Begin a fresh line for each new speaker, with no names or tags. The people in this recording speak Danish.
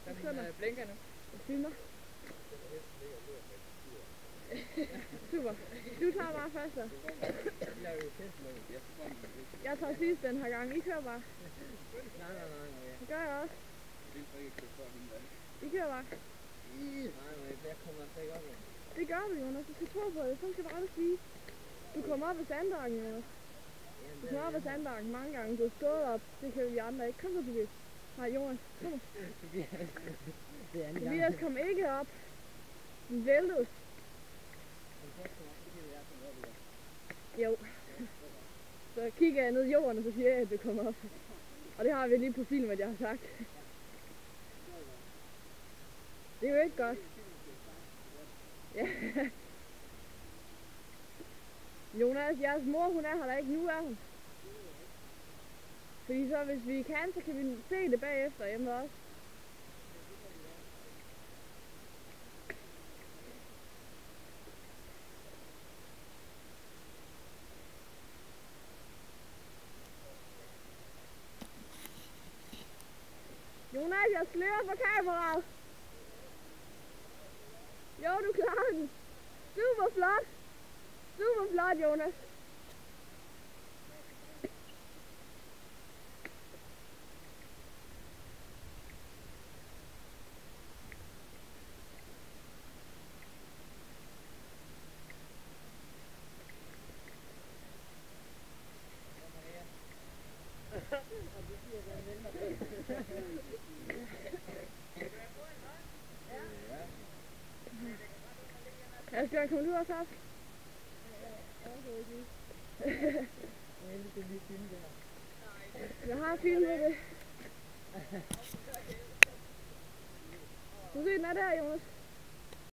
Den blinker nu.
Jeg filmer. Super. Du tager bare først så. Jeg tager sidst den her gang. I kører bare.
Nej.
Det gør jeg også. I kører bare.
Nej, jeg kommer altså ikke op med.
Det gør du, Jonas. Du skal tro på det. Sådan skal du aldrig sige. Du kommer op ad Sandbakken, Jonas. Du kommer op ad Sandbakken mange gange. Du har stået op. Det kan vi andre ikke. Kom så, Tobias. Nej, Jonas. Kom nu. Tobias kom ikke op. Den væltes. Jo. Så kigger jeg ned i jorden, og så siger jeg, at det kommer op. Og det har vi lige på film, at jeg har sagt. Det er jo ikke godt. Ja. Jonas, jeres mor, hun er her da ikke. Nu er hun. Fordi så hvis vi kan, så kan vi se det bagefter hjemme også. Jonas, jeg slører på kameraet. Jo, du klarer den. Super flot. Super flot, Jonas. Asbjørn, kommer du også op? Jeg har filmet det. Du se, den er der, Jonas.